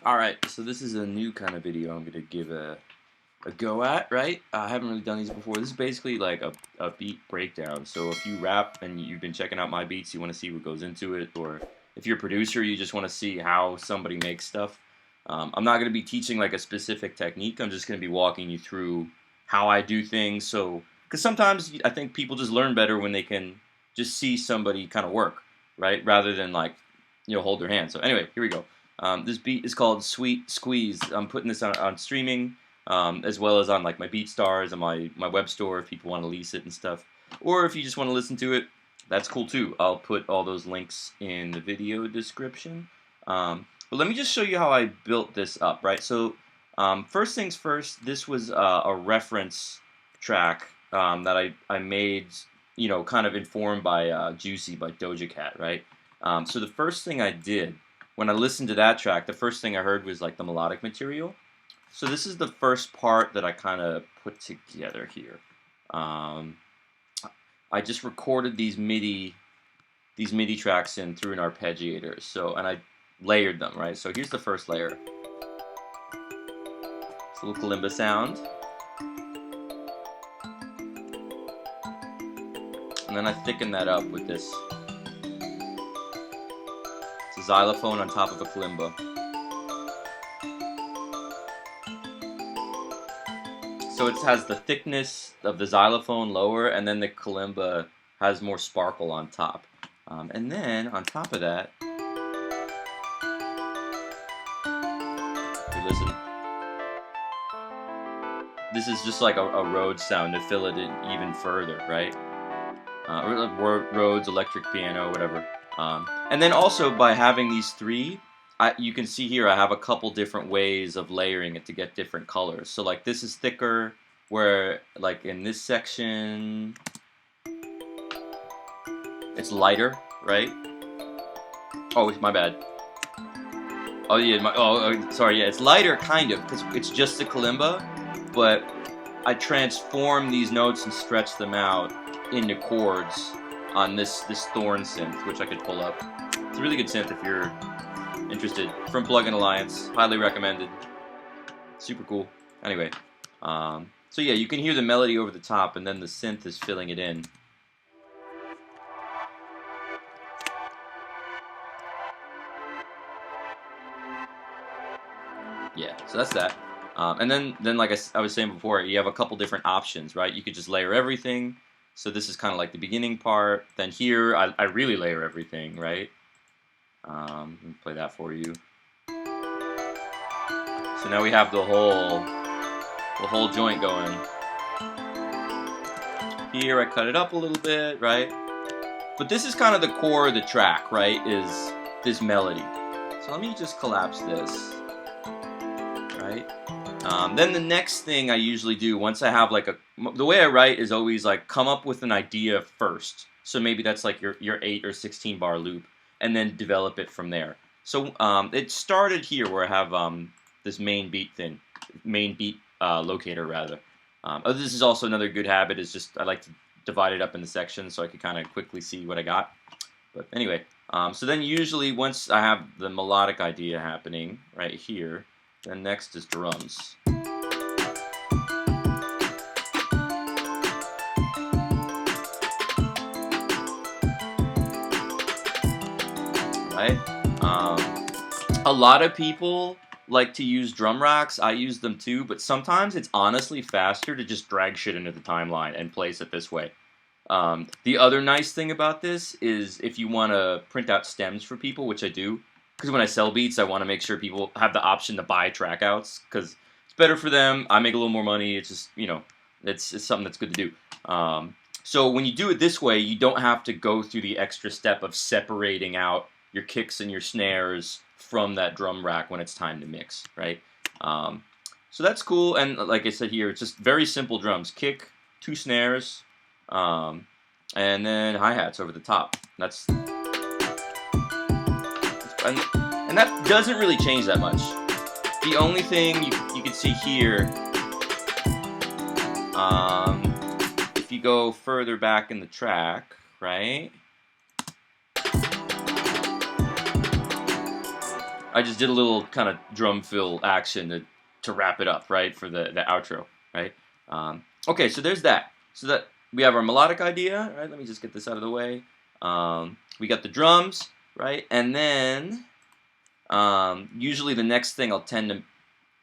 Alright, so this is a new kind of video I'm going to give a go at, right? I haven't really done these before. This is basically like a beat breakdown. So if you rap and you've been checking out my beats, you want to see what goes into it, or if you're a producer, you just want to see how somebody makes stuff. I'm not going to be teaching like a specific technique. I'm just going to be walking you through how I do things. So, because sometimes I think people just learn better when they can just see somebody kind of work, right? Rather than like, hold their hand. So anyway, here we go. This beat is called Sweet Squeeze. I'm putting this on streaming, as well as on like my BeatStars and my web store if people want to lease it and stuff. Or if you just want to listen to it, that's cool too. I'll put all those links in the video description. But let me just show you how I built this up, right? So first things first, this was a reference track that I made, kind of informed by Juicy by Doja Cat, right? So the first thing I did when I listened to that track, the first thing I heard was like the melodic material. So this is the first part that I kind of put together here. I just recorded these MIDI tracks in through an arpeggiator. So, and I layered them, right? So here's the first layer. It's a little kalimba sound. And then I thicken that up with this. It's a xylophone on top of a kalimba. So it has the thickness of the xylophone lower, and then the kalimba has more sparkle on top. And then on top of that, you listen. This is just like a Rhodes sound to fill it in even further, right? Rhodes, electric piano, whatever. And then also by having these three, you can see here I have a couple different ways of layering it to get different colors. So like this is thicker, where like in this section it's lighter, right? Oh, my bad. Oh yeah, sorry, yeah, it's lighter kind of because it's just the kalimba, but I transform these notes and stretch them out into chords on this Thorn synth, which I could pull up. It's a really good synth if you're interested. From Plugin Alliance, highly recommended. Super cool. Anyway, so yeah, you can hear the melody over the top, and then the synth is filling it in. Yeah, so that's that. And then like I was saying before, you have a couple different options, right? You could just layer everything. So this is kind of like the beginning part. Then here, I really layer everything, right? Let me play that for you. So now we have the whole joint going. Here I cut it up a little bit, right? But this is kind of the core of the track, right? Is this melody. So let me just collapse this, right? Then the next thing I usually do once I have like the way I write is always like come up with an idea first. So maybe that's like your 8 or 16 bar loop, and then develop it from there. So it started here where I have this main beat locator rather. This is also another good habit is just I like to divide it up into sections so I can kind of quickly see what I got. But anyway, so then usually once I have the melodic idea happening right here, then next is drums. Right? A lot of people like to use drum racks. I use them too, but sometimes it's honestly faster to just drag shit into the timeline and place it this way. The other nice thing about this is if you want to print out stems for people, which I do, because when I sell beats, I want to make sure people have the option to buy track outs, because it's better for them. I make a little more money. It's just, it's something that's good to do. So when you do it this way, you don't have to go through the extra step of separating out your kicks and your snares from that drum rack when it's time to mix, right? So that's cool, and like I said here, it's just very simple drums. Kick, 2 snares, and then hi-hats over the top. And that doesn't really change that much. The only thing you can see here, if you go further back in the track, right? I just did a little kind of drum fill action to wrap it up, right, for the outro, right? Okay, so there's that. So that we have our melodic idea, right? Let me just get this out of the way. We got the drums, right? And then usually the next thing I'll tend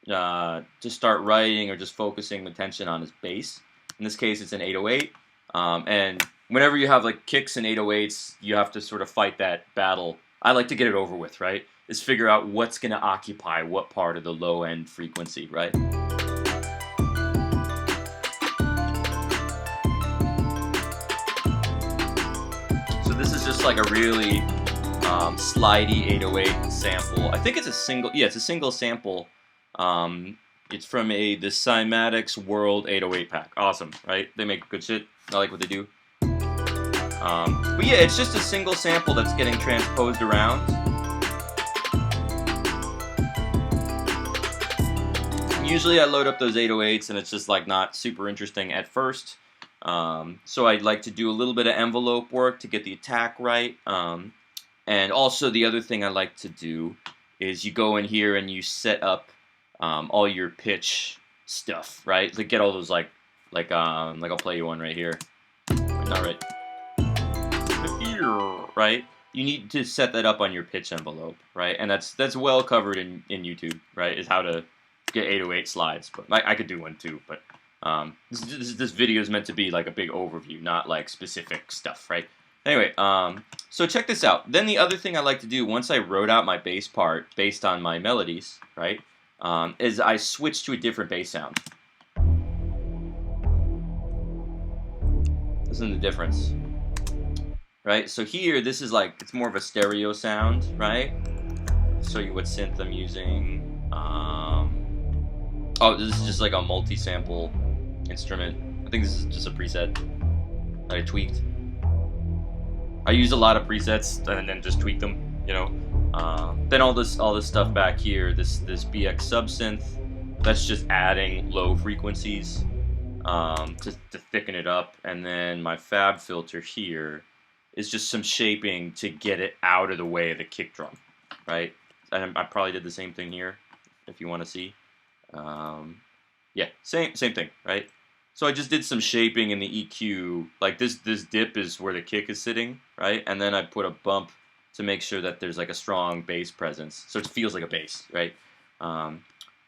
to start writing or just focusing attention on is bass. In this case, it's an 808. And whenever you have like kicks and 808s, you have to sort of fight that battle. I like to get it over with, right? Is figure out what's going to occupy what part of the low end frequency, right? So this is just like a really slidey 808 sample. I think it's a single, yeah, it's a single sample. It's from the Cymatics World 808 pack. Awesome, right? They make good shit. I like what they do. But yeah, it's just a single sample that's getting transposed around. Usually I load up those 808s and it's just like not super interesting at first. So I'd like to do a little bit of envelope work to get the attack right. And also the other thing I like to do is you go in here and you set up all your pitch stuff, right? To get all those like I'll play you one right here. Not right. Right? You need to set that up on your pitch envelope, right? And that's well covered in YouTube, right? Is how to get 808 slides. But I could do one too, but this video is meant to be like a big overview, not like specific stuff, right? Anyway, so check this out. Then the other thing I like to do once I wrote out my bass part based on my melodies, right, is I switch to a different bass sound. Listen to the difference. Right, so here, this is like, it's more of a stereo sound, right? I'll show you what synth I'm using. Oh, this is just like a multi-sample instrument. I think this is just a preset that I tweaked. I use a lot of presets and then just tweak them, you know. Then all this stuff back here, this BX subsynth, that's just adding low frequencies to thicken it up. And then my fab filter here is just some shaping to get it out of the way of the kick drum, right? And I probably did the same thing here, if you want to see. Yeah, same thing, right? So I just did some shaping in the EQ, like this dip is where the kick is sitting, right? And then I put a bump to make sure that there's like a strong bass presence, so it feels like a bass, right? But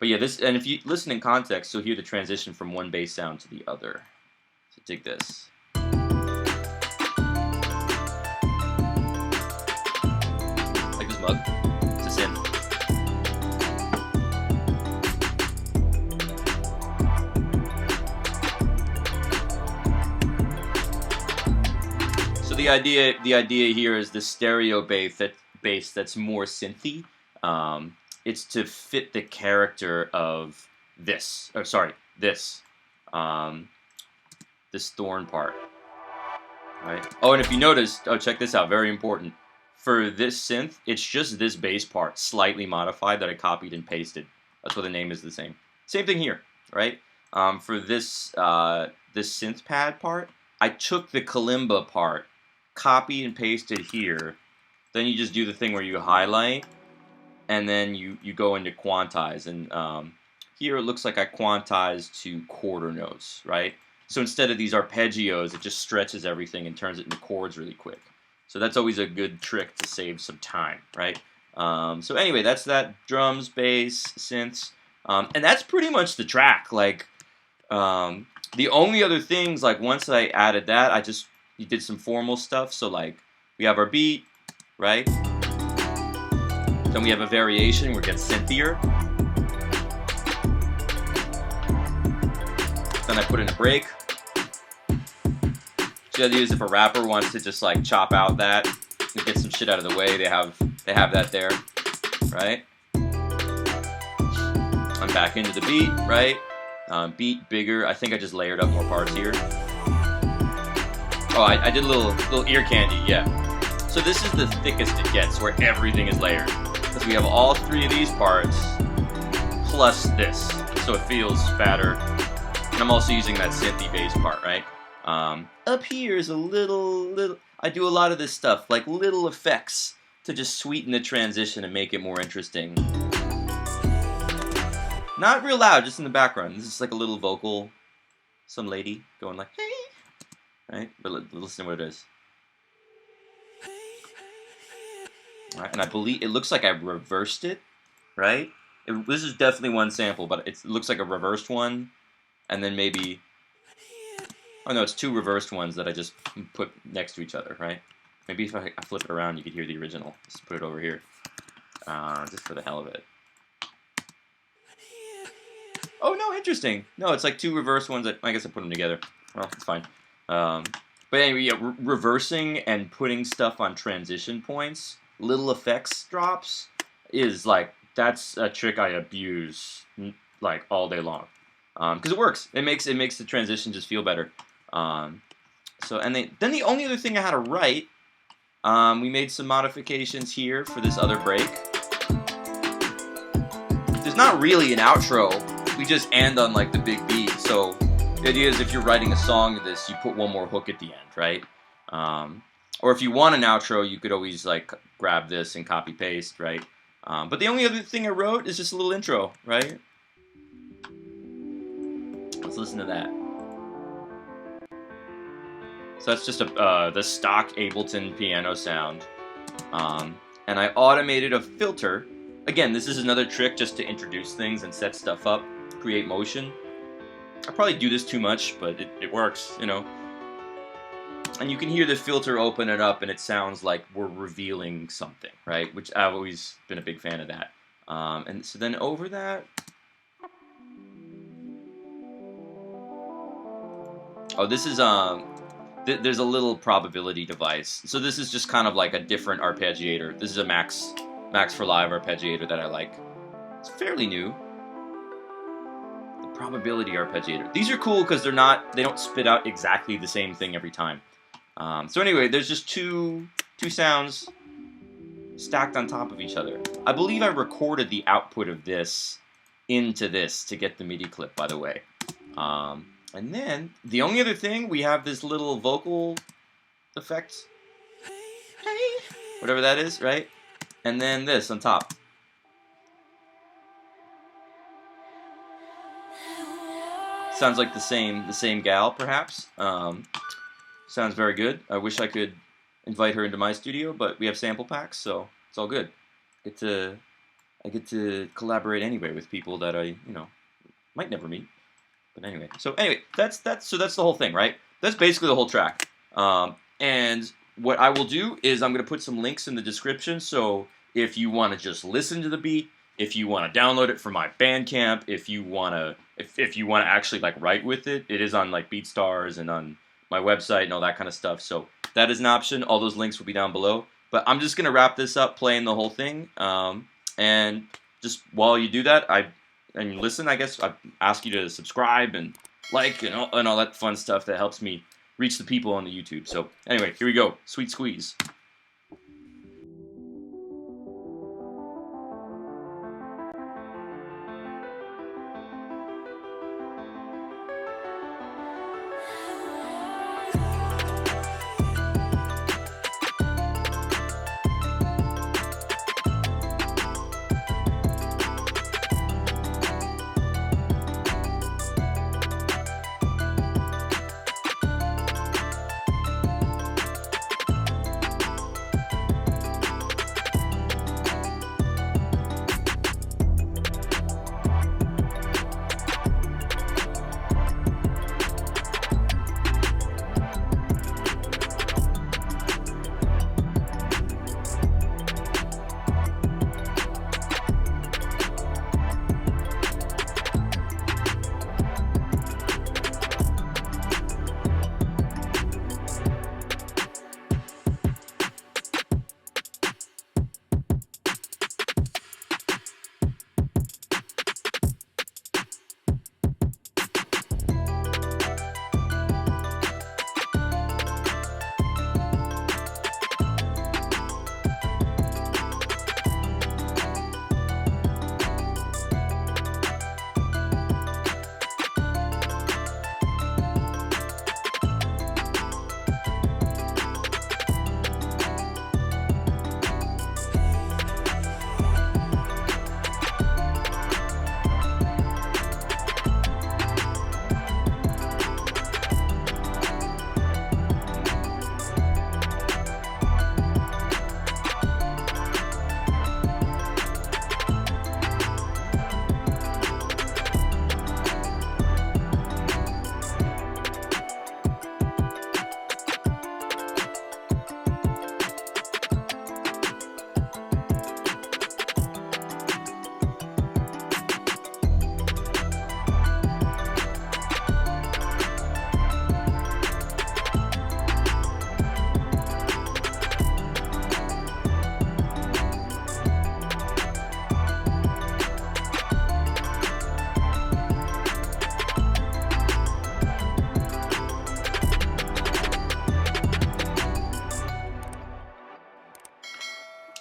yeah, and if you listen in context, you'll hear the transition from one bass sound to the other. So dig this. Mug. It's a synth. So the idea here is the stereo bass that's more synthy. It's to fit the character of this. Oh, sorry, this thorn part. Right. Oh, and if you noticed, check this out. Very important. For this synth, it's just this bass part, slightly modified, that I copied and pasted. That's why the name is the same. Same thing here, right? For this this synth pad part, I took the kalimba part, copied and pasted here. Then you just do the thing where you highlight, and then you go into quantize. And here it looks like I quantized to quarter notes, right? So instead of these arpeggios, it just stretches everything and turns it into chords really quick. So that's always a good trick to save some time, right? So anyway, that's that. Drums, bass, synths. And that's pretty much the track. Like, the only other things, like once I added that, you did some formal stuff. So like, we have our beat, right? Then we have a variation where it gets synthier. Then I put in a break. The idea is if a rapper wants to just like chop out that and get some shit out of the way, they have that there, right? I'm back into the beat, right? Beat bigger. I think I just layered up more parts here. Oh, I did a little ear candy, yeah. So this is the thickest it gets, where everything is layered, because we have all three of these parts plus this, so it feels fatter. And I'm also using that synthy bass part, right? Up here is a little, I do a lot of this stuff, like little effects to just sweeten the transition and make it more interesting. Not real loud, just in the background. This is like a little vocal, some lady going like, hey, right? But listen to what it is. All right, and I believe it looks like I reversed it, right? This is definitely one sample, but it looks like a reversed one, and then maybe, oh no, it's two reversed ones that I just put next to each other, right? Maybe if I flip it around, you could hear the original. Let's put it over here, just for the hell of it. Oh no, interesting. No, it's like two reversed ones. I guess I put them together. Well, it's fine. But anyway, yeah, reversing and putting stuff on transition points, little effects drops, is like, that's a trick I abuse like all day long, because it works. It makes the transition just feel better. So and then the only other thing I had to write, we made some modifications here for this other break. There's not really an outro. We just end on like the big beat. So the idea is if you're writing a song to this, you put one more hook at the end, right? Or if you want an outro, you could always like grab this and copy paste, right? But the only other thing I wrote is just a little intro, right? Let's listen to that. So that's just the stock Ableton piano sound. And I automated a filter. Again, this is another trick just to introduce things and set stuff up, create motion. I probably do this too much, but it works, you know. And you can hear the filter open it up, and it sounds like we're revealing something, right? Which I've always been a big fan of that. And so then over that, oh, this is there's a little probability device. So this is just kind of like a different arpeggiator. This is a Max for Live arpeggiator that I like. It's fairly new. The probability arpeggiator. These are cool because they don't spit out exactly the same thing every time. So anyway, there's just two sounds stacked on top of each other. I believe I recorded the output of this into this to get the MIDI clip, by the way. And then, the only other thing, we have this little vocal effect. Whatever that is, right? And then this on top. Sounds like the same gal, perhaps. Sounds very good. I wish I could invite her into my studio, but we have sample packs, so it's all good. I get to collaborate anyway with people that I, might never meet. But anyway, so that's the whole thing, right? That's basically the whole track. And what I will do is I'm going to put some links in the description, so if you want to just listen to the beat, if you want to download it from my Bandcamp, if you want to actually like write with it, it is on like BeatStars and on my website and all that kind of stuff. So that is an option. All those links will be down below. But I'm just going to wrap this up playing the whole thing. And just while you do that, and you listen, I guess I ask you to subscribe and like and all that fun stuff that helps me reach the people on the YouTube. So anyway, here we go. Sweet squeeze.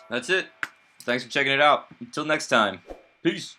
That's it. Thanks for checking it out. Until next time. Peace.